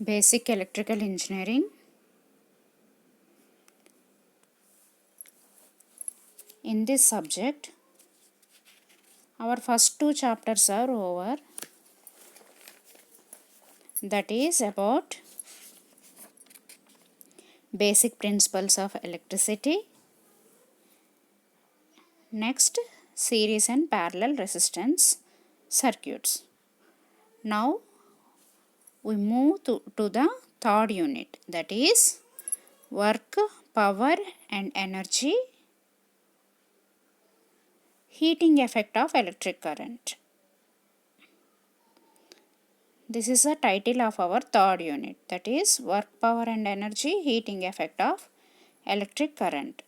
Basic Electrical Engineering. In this subject, our first two chapters are over. That is about basic principles of electricity. Next, series and parallel resistance circuits. Now, we move to the third unit, that is work, power and energy, heating effect of electric current. This is the title of our third unit, that is work, power and energy, heating effect of electric current.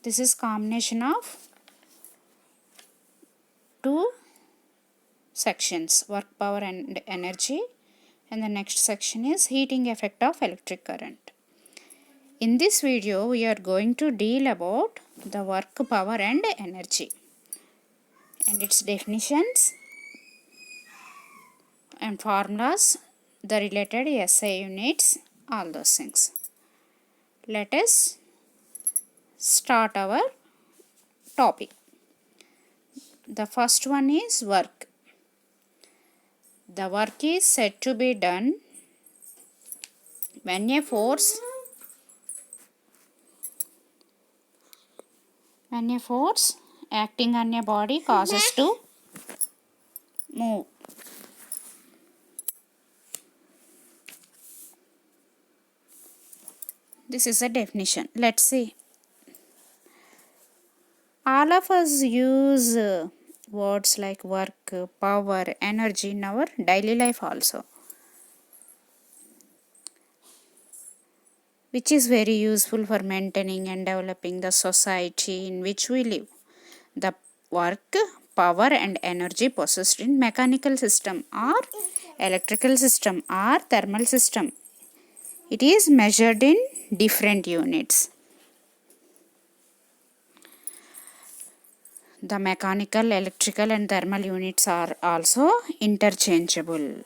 This is combination of two sections, work, power and energy, and the next section is heating effect of electric current. In this video, we are going to deal about the work, power and energy and its definitions and formulas, the related SI units, all those things. Let us start our topic. The first one is work. The work is said to be done when a force acting on a body causes to move. This is a definition. Let's see. All of us use words like work, power, energy in our daily life also, which is very useful for maintaining and developing the society in which we live. The work, power and energy possessed in mechanical system or electrical system or thermal system. It is measured in different units. The mechanical, electrical and thermal units are also interchangeable.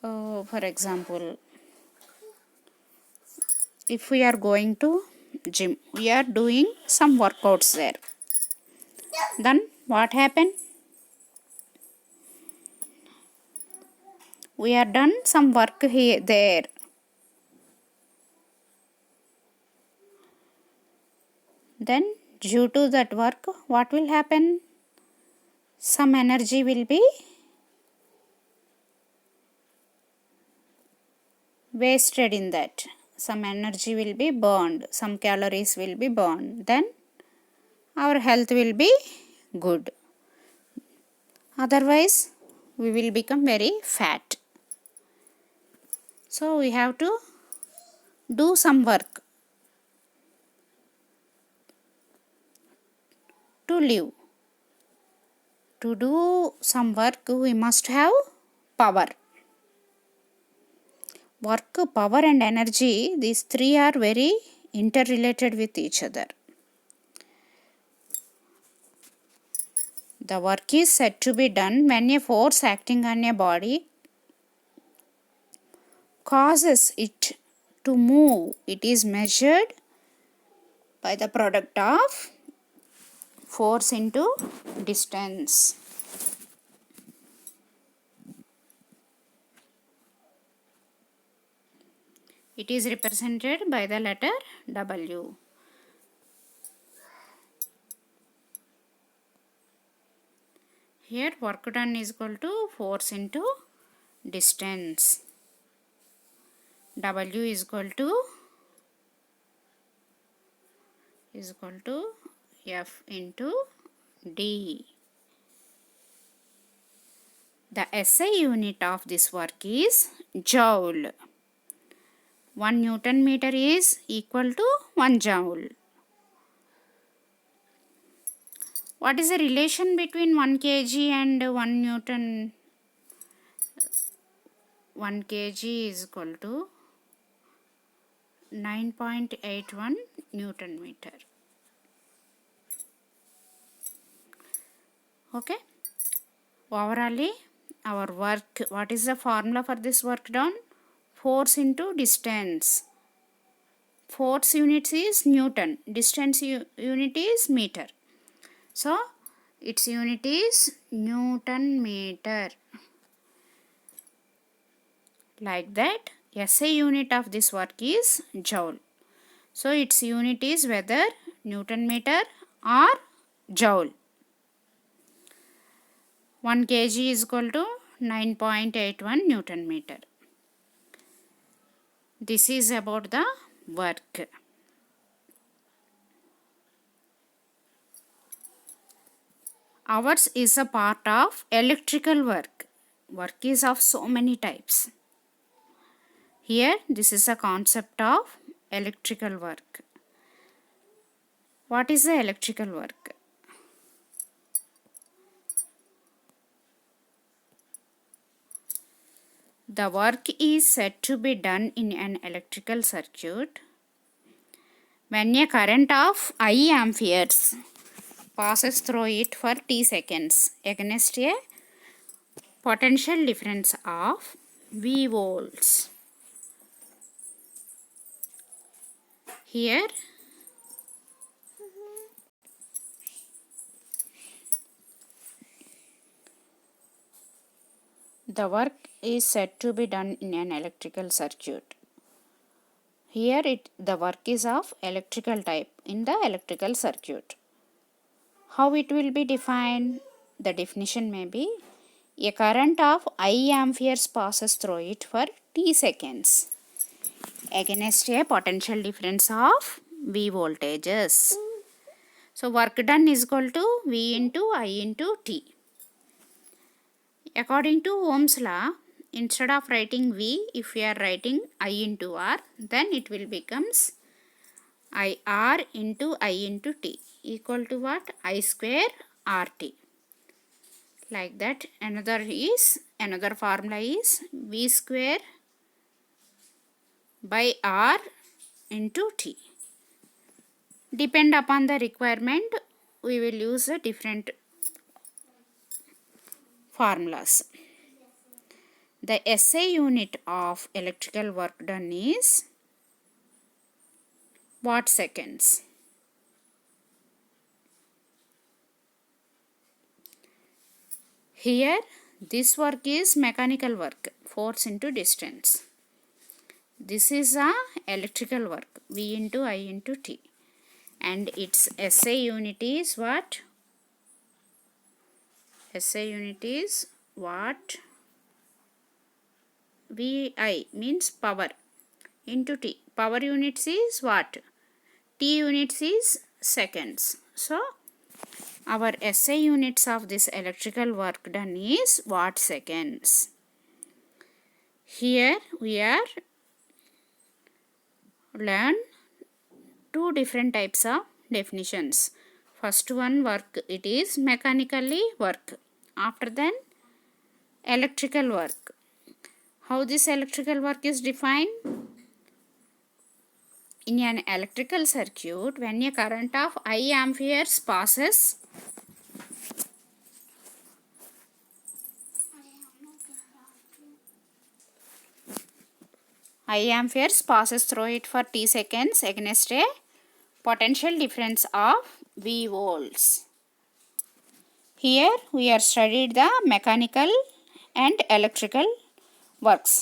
For example, if we are going to gym, we are doing some workouts there. Then what happened? We are done some work here there. Then due to that work, what will happen? Some energy will be wasted in that. Some energy will be burned. Some calories will be burned. Then our health will be good. Otherwise, we will become very fat. So we have to do some work to live. To do some work, we must have power. Work, power and energy, these three are very interrelated with each other. The work is said to be done when a force acting on a body causes it to move. It is measured by the product of force into distance. It is represented by the letter W. Here work done is equal to force into distance. W is equal to F into D. The SI unit of this work is joule. 1 Newton meter is equal to 1 joule. What is the relation between 1 kg and 1 Newton? 1 kg is equal to 9.81 Newton meter. Okay. Overall, our work. What is the formula for this work done? Force into distance. Force unit is Newton. Distance unit is meter. So its unit is Newton meter. Like that, SI unit of this work is joule. So its unit is whether Newton meter or joule. 1 kg is equal to 9.81 Newton meter. This is about the work. Hours is a part of electrical work. Work is of so many types. Here, this is a concept of electrical work. What is the electrical work? The work is said to be done in an electrical circuit when a current of I amperes passes through it for t seconds against a potential difference of V volts. Here the work is said to be done in an electrical circuit. Here the work is of electrical type in the electrical circuit. How it will be defined? The definition may be a current of I amperes passes through it for t seconds against a potential difference of V voltages. So work done is equal to V into I into T. According to Ohm's law, instead of writing V, if we are writing I into R, then it will becomes IR into I into T equal to what? I square RT. Like that. Another formula is V square by R into T. Depend upon the requirement, we will use a different formulas. The SI unit of electrical work done is watt seconds. Here this work is mechanical work, force into distance. This is a electrical work, V into I into T, and its SI unit is what? SI unit is watt. VI means power into T. Power units is watt. T units is seconds. So our SI units of this electrical work done is watt seconds. Here we are learn two different types of definitions. First one work, it is mechanically work. After then electrical work. How this electrical work is defined? In an electrical circuit, when a current of I amperes passes through it for t seconds against a potential difference of V volts. Here we are studied the mechanical and electrical works.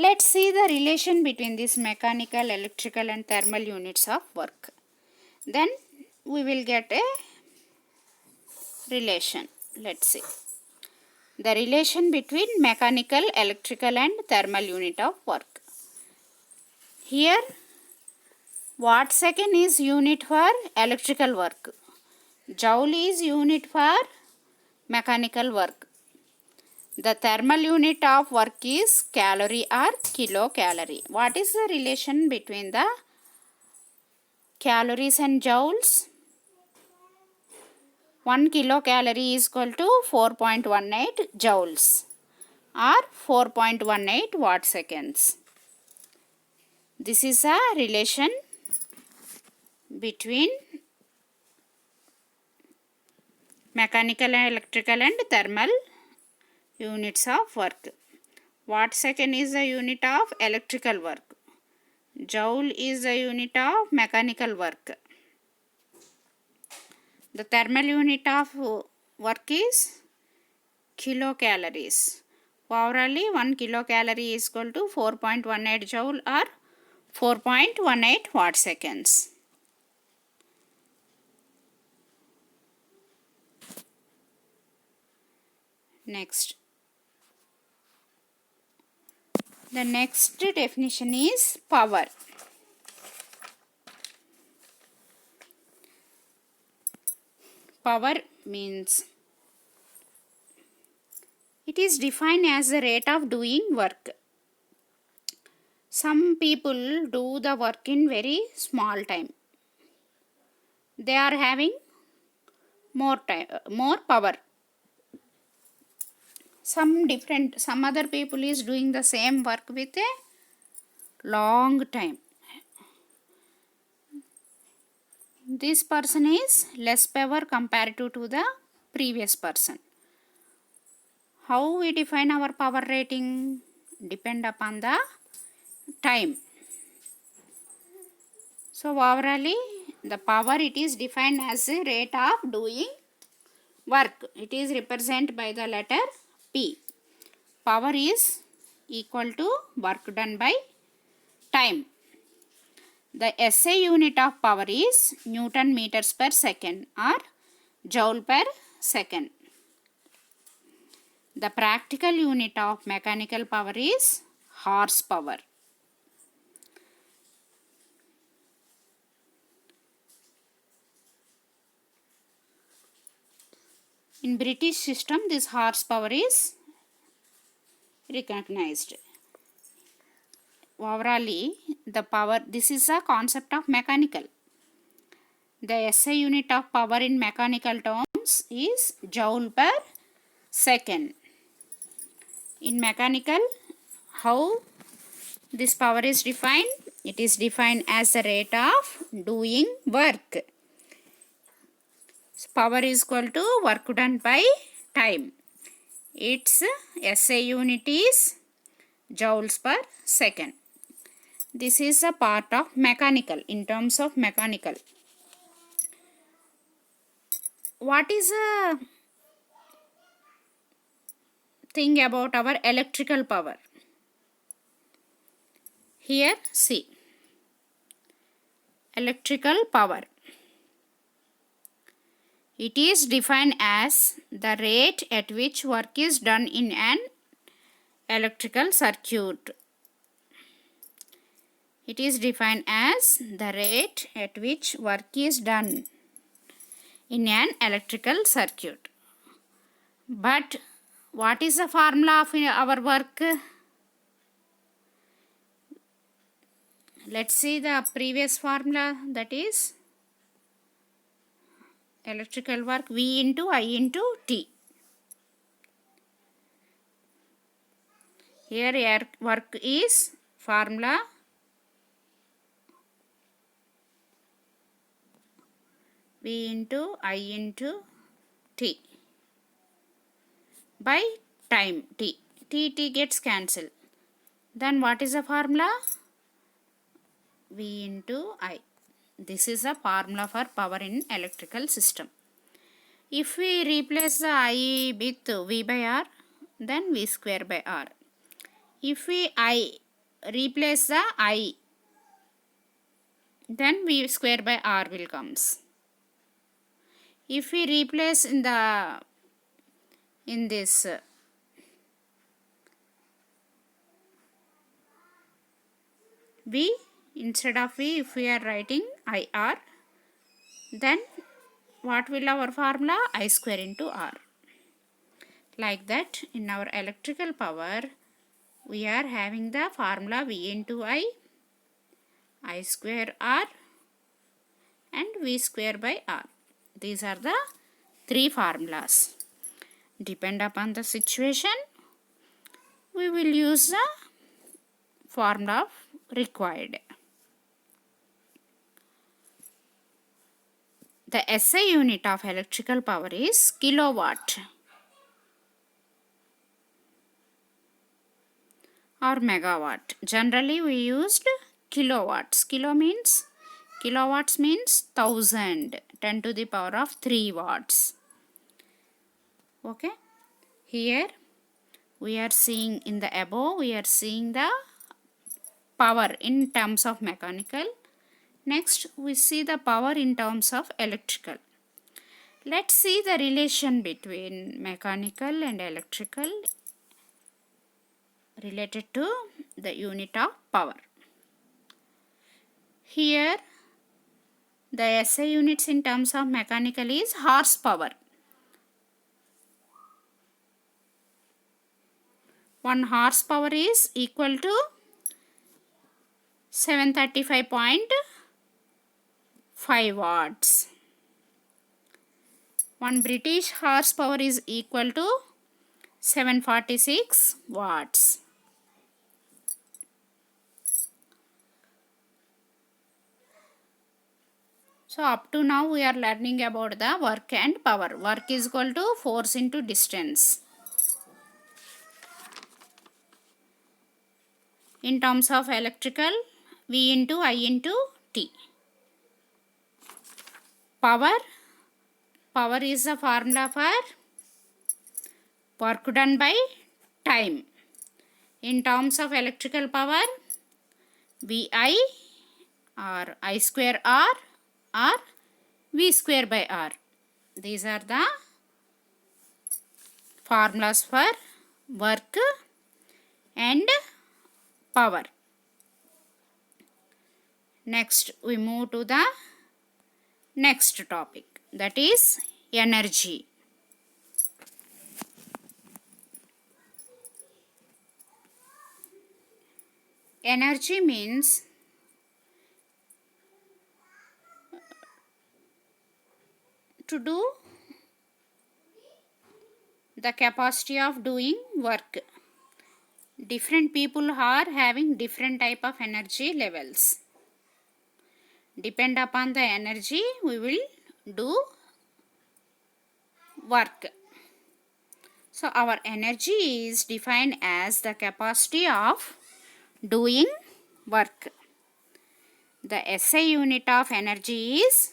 Let's see the relation between this mechanical, electrical and thermal units of work. Then we will get a relation. Let's see. The relation between mechanical, electrical and thermal unit of work. Here watt second is unit for electrical work. Joule is unit for mechanical work. The thermal unit of work is calorie or kilocalorie. What is the relation between the calories and joules? 1 kilocalorie is equal to 4.18 joules or 4.18 watt seconds. This is a relation between mechanical, electrical and thermal units of work. Watt second is the unit of electrical work. Joule is the unit of mechanical work. The thermal unit of work is kilocalories. Overall, 1 kilocalorie is equal to 4.18 joule or 4.18 watt seconds. Next. The next definition is power. Power means it is defined as the rate of doing work. Some people do the work in very small time. They are having more time, more power. Some other people is doing the same work with a long time. This person is less power comparative to the previous person. How we define our power rating? Depend upon the time. So overall, the power it is defined as the rate of doing work. It is represented by the letter P. Power is equal to work done by time. The SI unit of power is Newton meters per second or joule per second. The practical unit of mechanical power is horsepower. In British system, this horsepower is recognized. Overall, the power, this is a concept of mechanical. The SI unit of power in mechanical terms is joule per second. In mechanical, how this power is defined? It is defined as the rate of doing work. So power is equal to work done by time. Its SI unit is joules per second. This is a part of mechanical, in terms of mechanical. What is a thing about our electrical power? Here, see. Electrical power. It is defined as the rate at which work is done in an electrical circuit. It is defined as the rate at which work is done in an electrical circuit. But what is the formula of our work? Let's see the previous formula, that is electrical work V into I into T. Here work is formula V into I into T by time T. T gets cancelled. Then what is the formula? V into I. This is a formula for power in electrical system. If we replace the I with V by R, then V square by R. If we replace the I, then V square by R will comes. If we replace in this V, instead of V, if we are writing IR, then what will our formula? I square into R. Like that, in our electrical power, we are having the formula V into I square R and V square by R. These are the three formulas. Depend upon the situation, we will use the formula required. The SI unit of electrical power is kilowatt. or megawatt. Generally we used kilowatts. Kilowatts means 1000, 10 to the power of 3 watts. Okay, here we are seeing in the above, we are seeing the power in terms of mechanical. Next we see the power in terms of electrical. Let's see the relation between mechanical and electrical related to the unit of power. Here the SI units in terms of mechanical is horsepower. 1 horsepower is equal to 735.5 watts. 1 British horsepower is equal to 746 watts. So up to now we are learning about the work and power. Work is equal to force into distance. In terms of electrical, V into I into T. Power is the formula for work done by time. In terms of electrical power, VI or I square R or V square by R. These are the formulas for work and power. Next we move to the next topic, that is energy. Energy means to do the capacity of doing work. Different people are having different type of energy levels. Depend upon the energy we will do work. So our energy is defined as the capacity of doing work. The SI unit of energy is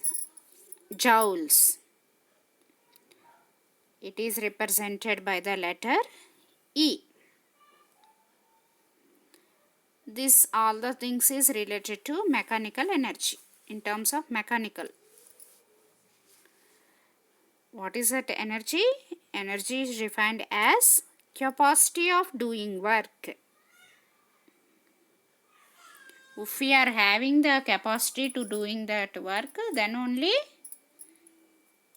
joules. It is represented by the letter E. This all the things is related to mechanical energy. In terms of mechanical, what is that energy? Energy is defined as capacity of doing work. If we are having the capacity to doing that work, then only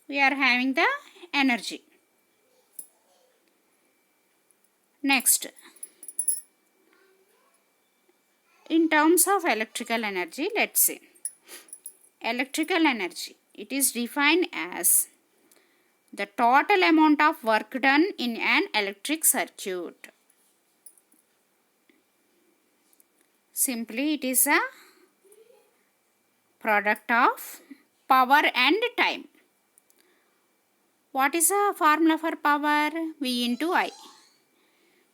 we are having the energy. Next, in terms of electrical energy, let's see. Electrical energy, it is defined as the total amount of work done in an electric circuit. Simply, it is a product of power and time. What is the formula for power? V into I.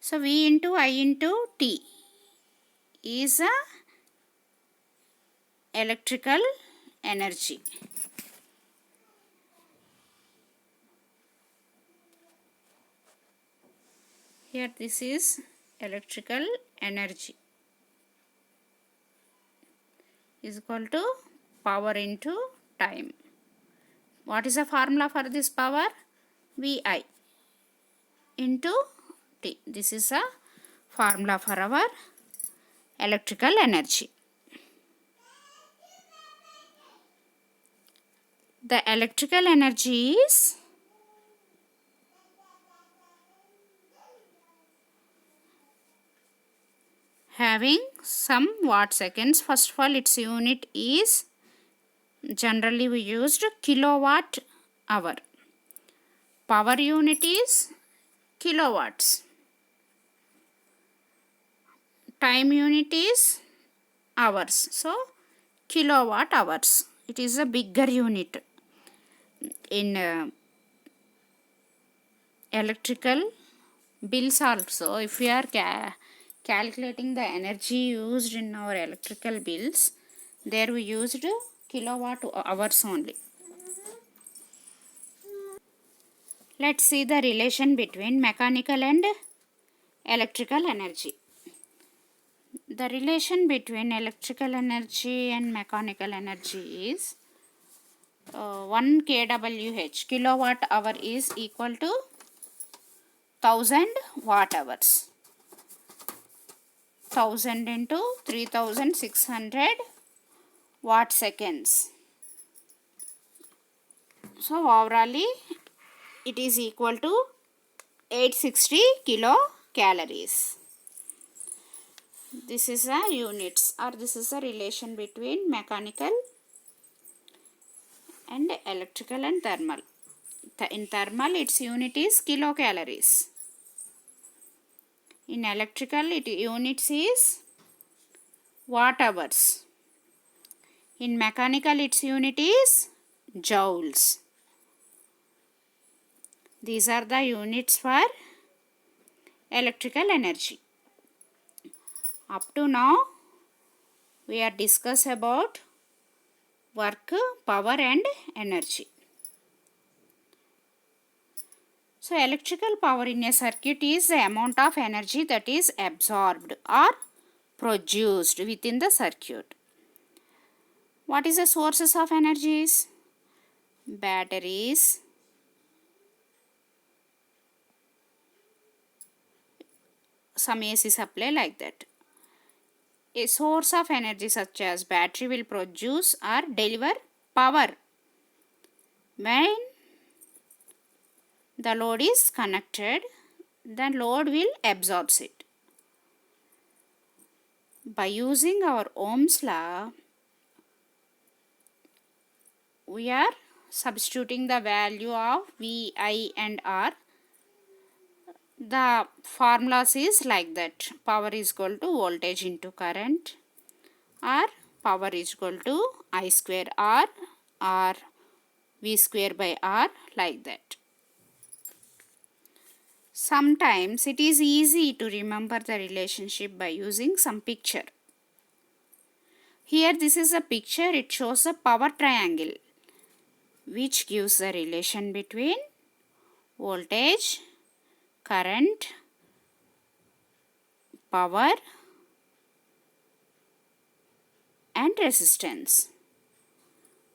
So V into I into T is a electrical energy. Here this is electrical energy is equal to power into time. What is the formula for this power? VI into T. This is a formula for our electrical energy. The electrical energy is having some watt seconds. First of all, its unit is generally we used kilowatt hour. Power unit is kilowatts. Time unit is hours. So kilowatt hours. It is a bigger unit in electrical bills also. If we are calculating the energy used in our electrical bills, there we used kilowatt hours only. Let's see the relation between mechanical and electrical energy. The relation between electrical energy and mechanical energy is 1 kWh, kilowatt hour, is equal to 1000 watt hours. 1000 into 3600 watt seconds. So overall it is equal to 860 kilocalories. This is a units, or this is a relation between mechanical and electrical and thermal. In thermal its unit is kilocalories. In electrical its units is watt hours. In mechanical its unit is joules. These are the units for electrical energy. Up to now we are discuss about work, power and energy. So electrical power in a circuit is the amount of energy that is absorbed or produced within the circuit. What is the sources of energies? Batteries, some AC supply, like that. A source of energy such as battery will produce or deliver power when the load is connected. Then load will absorb it. By using our Ohm's law, we are substituting the value of V, I and R. The formulas is like that. Power is equal to voltage into current, or power is equal to I square R, or V square by R, like that. Sometimes it is easy to remember the relationship by using some picture. Here this is a picture. It shows a power triangle which gives the relation between voltage, current, power and resistance.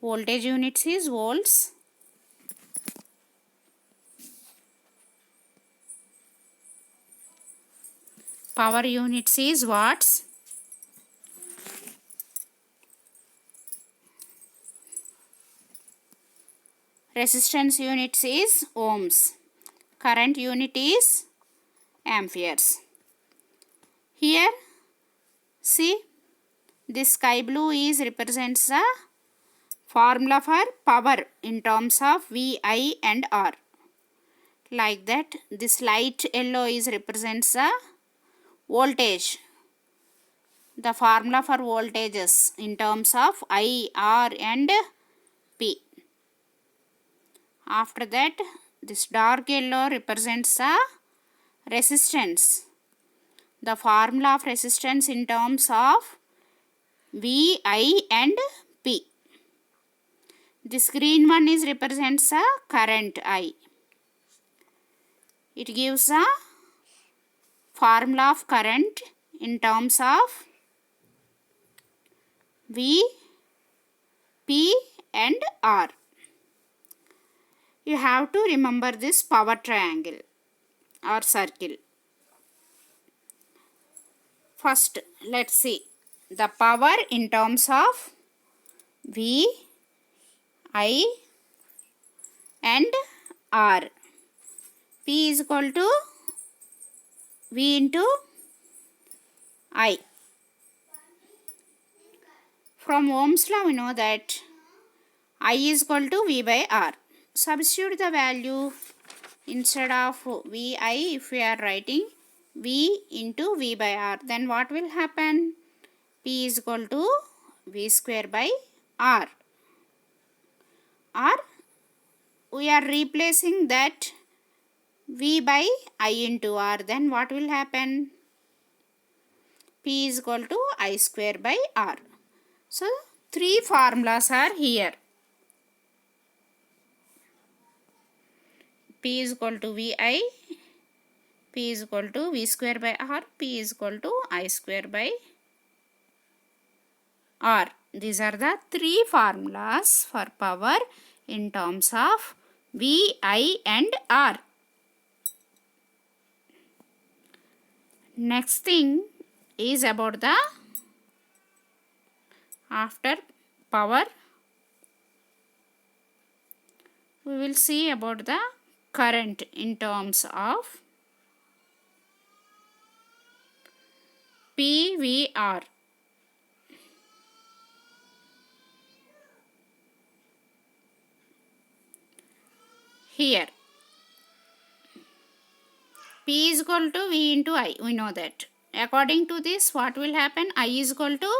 Voltage units is volts, power units is watts, resistance units is ohms, current unit is amperes. Here see, this sky blue is represents the formula for power in terms of V, I and R. Like that, this light yellow is represents the voltage. The formula for voltages in terms of I, R and P. After that, this dark yellow represents the resistance. The formula of resistance in terms of V, I and P. This green one is represents a current I. It gives a formula of current in terms of V, P and R. You have to remember this power triangle or circle. First, let's see the power in terms of V, I and R. P is equal to V into I. From Ohm's law we know that I is equal to V by R. Substitute the value. Instead of Vi, if we are writing V into V by R, then what will happen? P is equal to V square by R. Or we are replacing that V by I into R, then what will happen? P is equal to I square by R. So three formulas are here. P is equal to VI, P is equal to V square by R, P is equal to I square by R. These are the three formulas for power in terms of V, I and R. Next thing is about the after power. We will see about the current in terms of PVR. Here P is equal to V into I. We know that. According to this, what will happen? I is equal to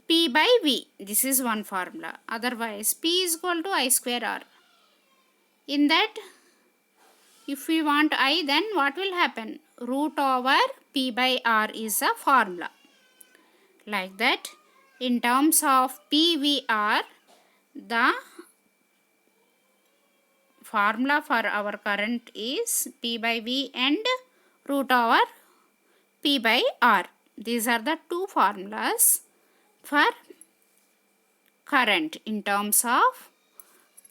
P by V. This is one formula. Otherwise, P is equal to I square R. In that, if we want I, then what will happen? Root over P by R is a formula. Like that, in terms of PVR, the formula for our current is P by V and root over P by R. These are the two formulas for current in terms of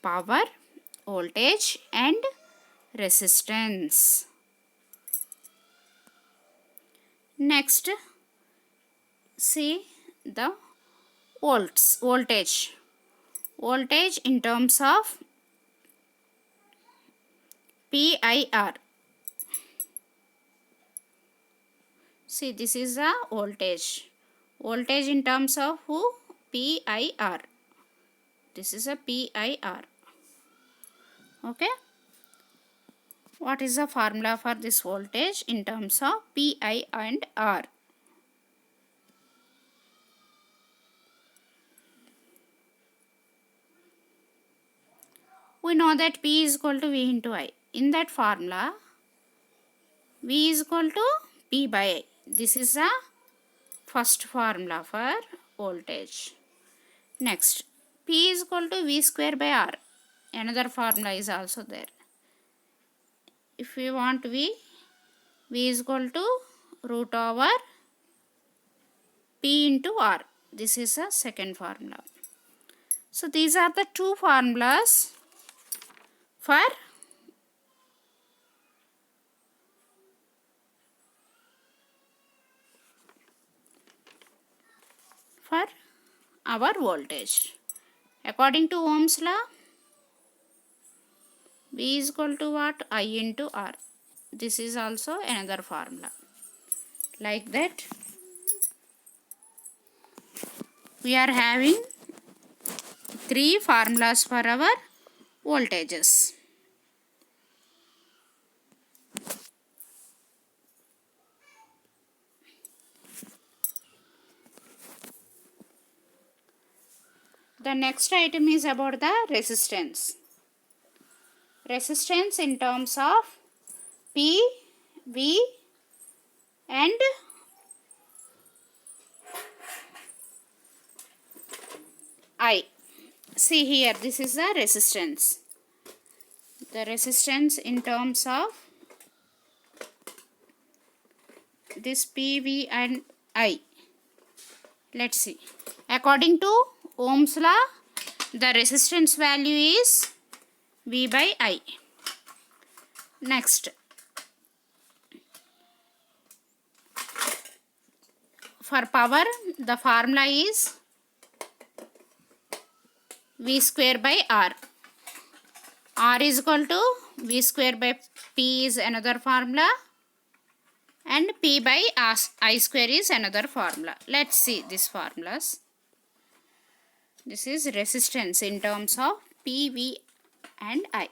power, voltage and resistance. Next, see the voltage. Voltage in terms of PIR. See, this is the voltage. Voltage in terms of who? PIR. This is a PIR. Okay. What is the formula for this voltage in terms of PI and R? We know that P is equal to V into I. In that formula, V is equal to P by I. This is the first formula for voltage. Next, P is equal to V square by R. Another formula is also there. If we want V is equal to root over P into R. This is a second formula. So these are the two formulas for our voltage. According to Ohm's law, V is equal to what? I into R. This is also another formula. Like that, we are having three formulas for our voltages. The next item is about the resistance. Resistance in terms of P, V and I. See here, this is the resistance. The resistance in terms of this P, V and I. Let's see. According to Ohm's law, the resistance value is V by I. Next, for power, the formula is V square by R. R is equal to V square by P is another formula and P by I square is another formula. Let's see these formulas. This is resistance in terms of P, V and I.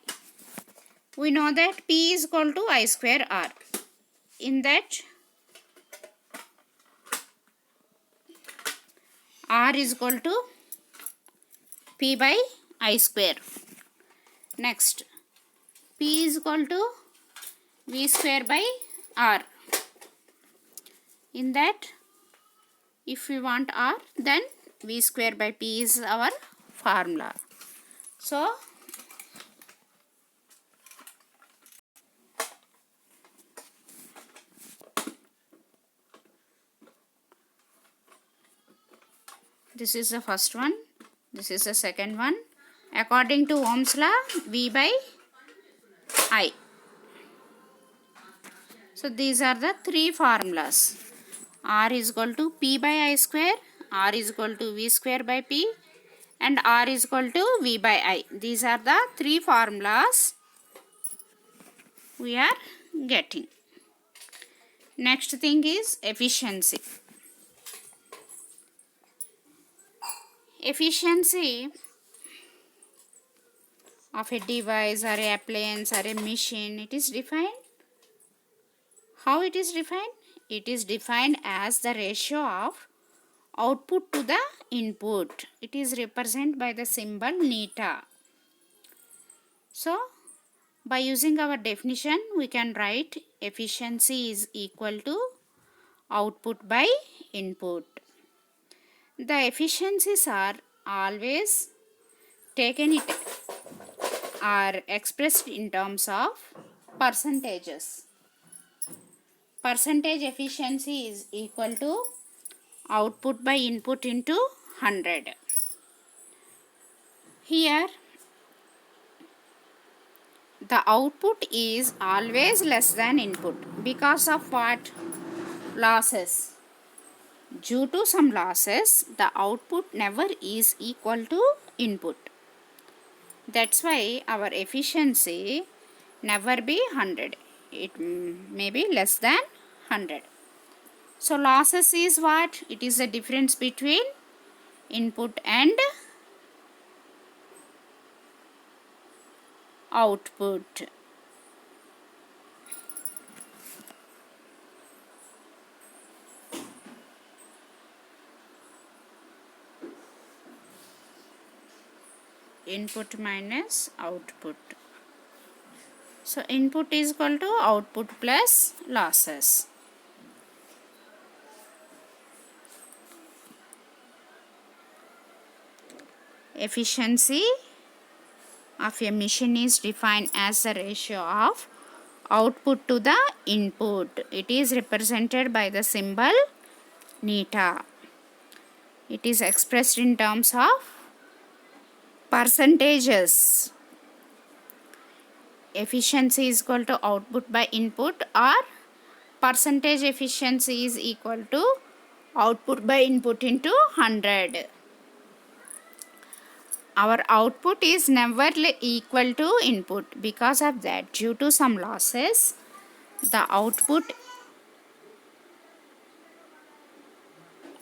We know that P is equal to I square R. In that, R is equal to P by I square. Next, P is equal to V square by R. In that, If we want R, then V square by P is our formula. So this is the first one, this is the second one. According to Ohm's law, V by I. So these are the three formulas. R is equal to P by I square, R is equal to V square by P, and R is equal to V by I. These are the three formulas we are getting. Next thing is efficiency. Efficiency of a device or a appliance or a machine, it is defined. How it is defined? It is defined as the ratio of output to the input. It is represented by the symbol neta. So by using our definition, we can write efficiency is equal to output by input. The efficiencies are always are expressed in terms of percentages. Percentage efficiency is equal to output by input into 100. Here the output is always less than input because of what? Losses. Due to some losses, the output never is equal to input. That's why our efficiency never be 100. It may be less than 100. So losses is what? It is the difference between input and output. Input minus output. So input is equal to output plus losses. Efficiency of a machine is defined as the ratio of output to the input. It is represented by the symbol neta. It is expressed in terms of percentages. Efficiency is equal to output by input, or percentage efficiency is equal to output by input into 100. Our output is never equal to input. Because of that, due to some losses, the output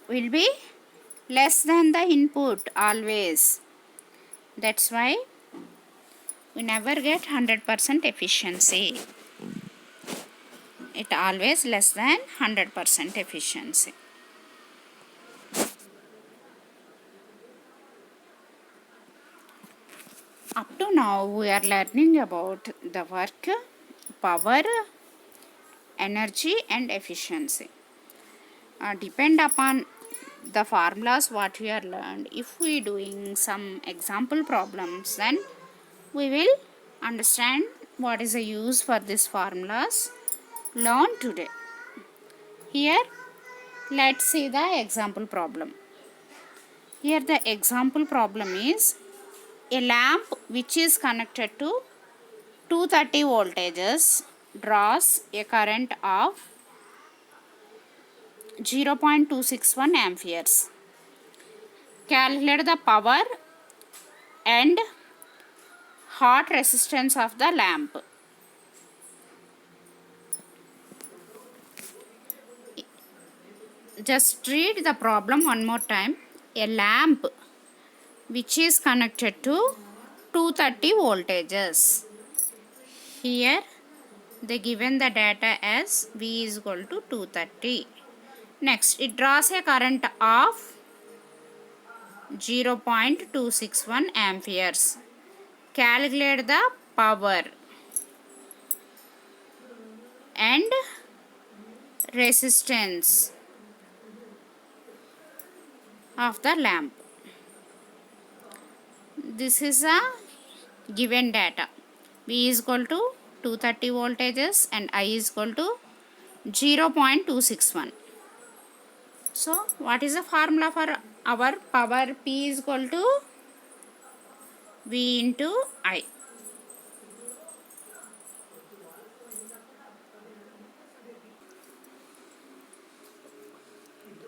will be less than the input always. That's why we never get 100% efficiency. It always less than 100% efficiency. Up to now, we are learning about the work, power, energy and efficiency. Depend upon the formulas what we are learned. If we doing some example problems, then we will understand what is the use for these formulas learned today. Here, let's see the example problem. Here the example problem is a lamp which is connected to 230 voltages draws a current of 0.261 amperes. Calculate the power and hot resistance of the lamp. Just read the problem one more time. A lamp which is connected to 230 voltages. Here they given the data as V is equal to 230. Next, it draws a current of 0.261 amperes. Calculate the power and resistance of the lamp. This is a given data. V is equal to 230 voltages and I is equal to 0.261. So what is the formula for our power? P is equal to V into I.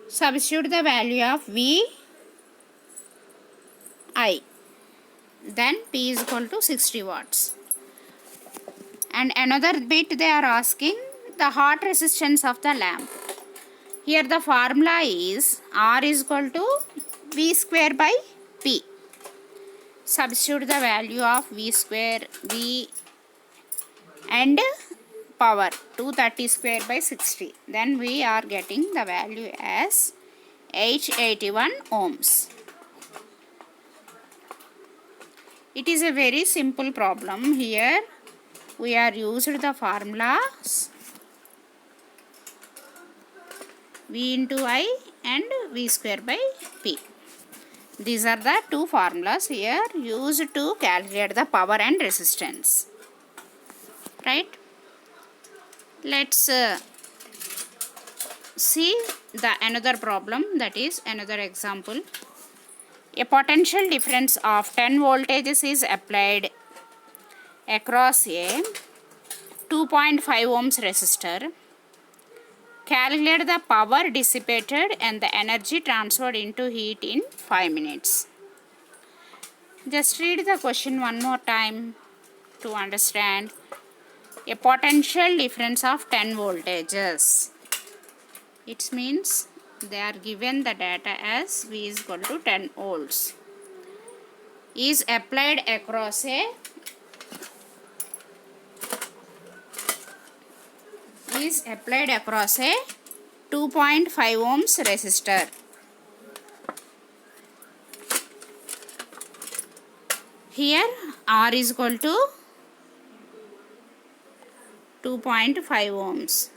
Substitute the value of V I. Then P is equal to 60 watts. And another bit they are asking the hot resistance of the lamp. Here the formula is R is equal to V square by P. Substitute the value of V square, V and power 230 square by 60. Then we are getting the value as 881 ohms. It is a very simple problem. Here we are used the formulas V into I and V square by P. These are the two formulas here used to calculate the power and resistance. Right? Let's see the another problem, that is another example. A potential difference of 10 voltages is applied across a 2.5 ohms resistor. Calculate the power dissipated and the energy transferred into heat in 5 minutes. Just read the question one more time to understand. A potential difference of 10 voltages. It means they are given the data as V is equal to 10 volts. Is applied across a 2.5 ohms resistor. Here R is equal to 2.5 ohms.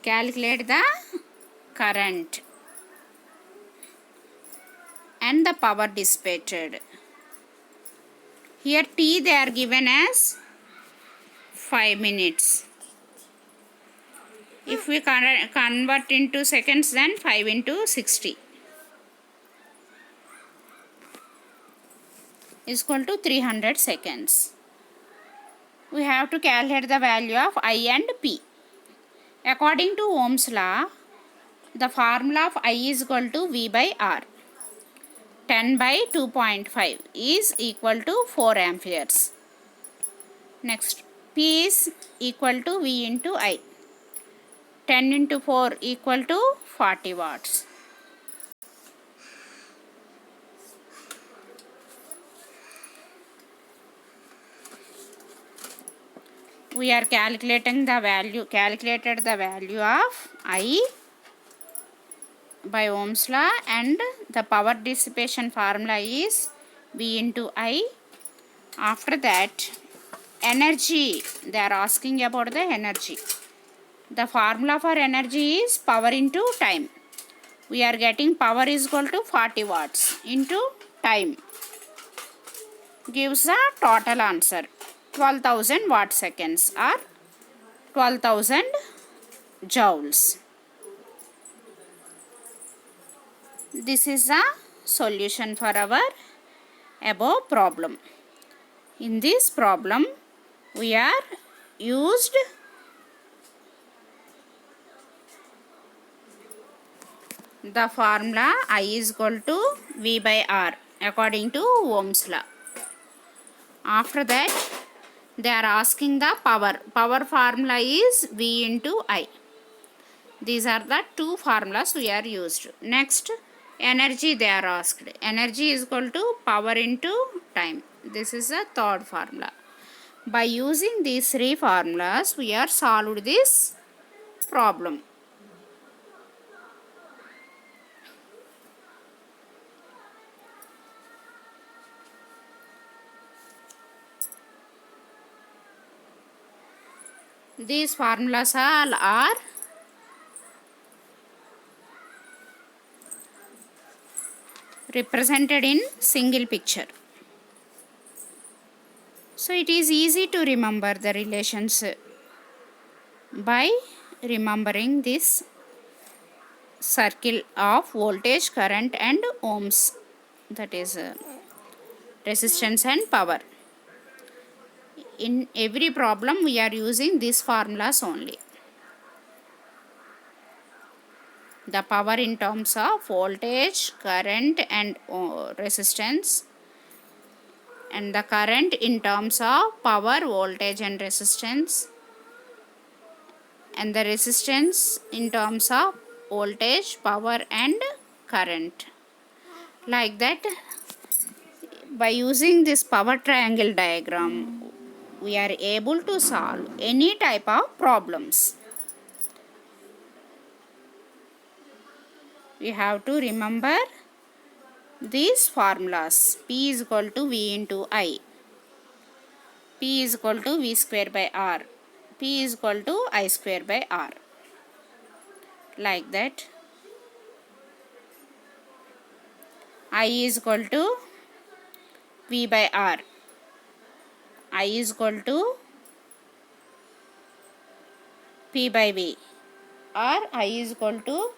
Calculate the current and the power dissipated. Here T they are given as 5 minutes. If we convert into seconds, then 5 into 60 is equal to 300 seconds. We have to calculate the value of I and P. According to Ohm's law, the formula of I is equal to V by R. 10 by 2.5 is equal to 4 amperes. Next, P is equal to V into I. 10 into 4 equal to 40 watts. We are calculated the value of I by Ohm's law, and the power dissipation formula is V into I. After that, energy, they are asking about the energy. The formula for energy is power into time. We are getting power is equal to 40 watts into time. Gives a total answer 12,000 watt seconds or 12,000 joules. This is a solution for our above problem. In this problem, we are used the formula I is equal to V by R according to Ohm's law. After that, they are asking the power. Power formula is V into I. These are the two formulas we are used. Next, energy they are asked. Energy is equal to power into time. This is the third formula. By using these three formulas, we are solved this problem. These formulas all are represented in single picture. So it is easy to remember the relations by remembering this circle of voltage, current and ohms, that is resistance and power. In every problem we are using these formulas only. The power in terms of voltage, current and resistance, and the current in terms of power, voltage and resistance, and the resistance in terms of voltage, power and current. Like that, by using this power triangle diagram, we are able to solve any type of problems. We have to remember these formulas. P is equal to V into I. P is equal to V square by R. P is equal to I square by R. Like that. I is equal to V by R. I is equal to P by V. Or I is equal to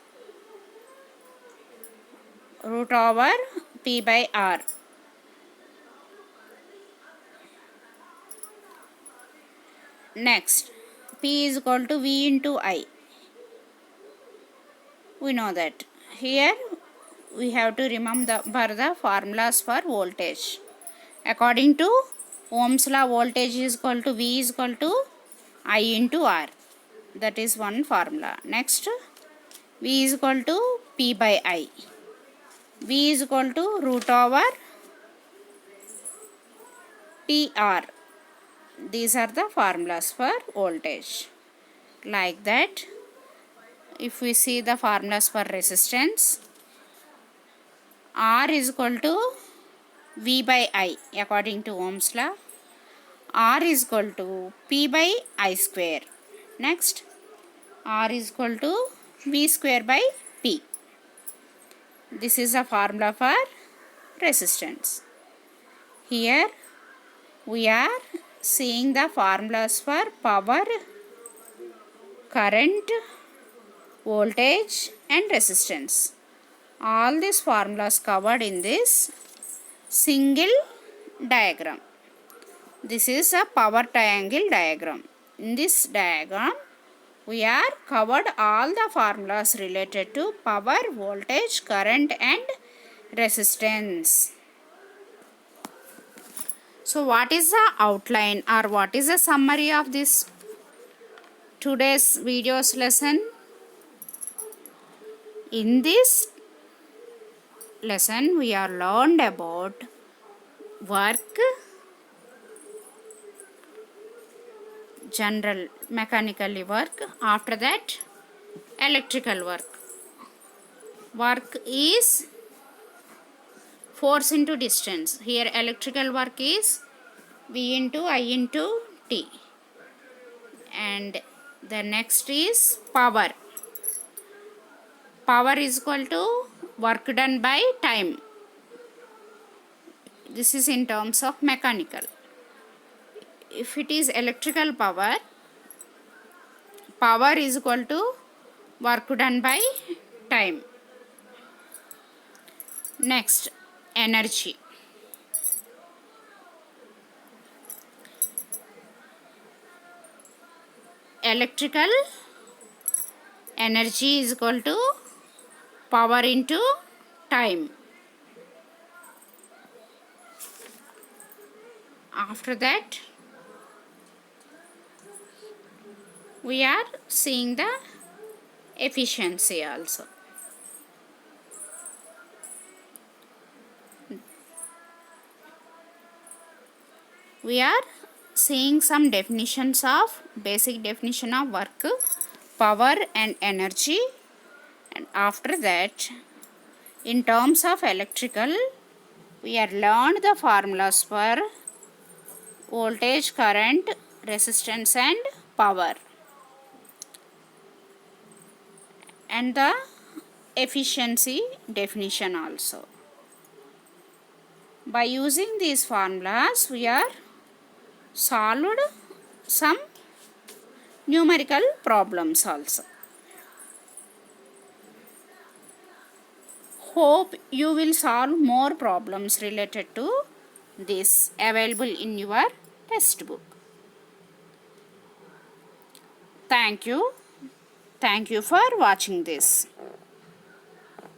root over P by R. Next, P is equal to V into I. We know that. Here we have to remember the formulas for voltage. According to Ohm's law, voltage is equal to V is equal to I into R. That is one formula. Next, V is equal to P by I. V is equal to root over PR. These are the formulas for voltage. Like that, if we see the formulas for resistance, R is equal to V by I according to Ohm's law. R is equal to P by I square. Next, R is equal to V square by P. This is a formula for resistance. Here we are seeing the formulas for power, current, voltage and resistance. All these formulas covered in this single diagram. This is a power triangle diagram. In this diagram, we are covered all the formulas related to power, voltage, current and resistance. So what is the outline or what is the summary of this today's video's lesson? In this lesson we are learned about work, general mechanically work, after that electrical work. Work is force into distance. Here electrical work is V into I into T. And the next is power. Power is equal to work done by time. This is in terms of mechanical. If it is electrical power, power is equal to work done by time. Next, energy. Electrical energy is equal to power into time. After that, we are seeing the efficiency also. We are seeing some definitions of basic definition of work, power and energy. And after that, in terms of electrical, we are learned the formulas for voltage, current, resistance and power, and the efficiency definition also. By using these formulas, we are solved some numerical problems also. Hope you will solve more problems related to this available in your textbook. Thank you. Thank you for watching this.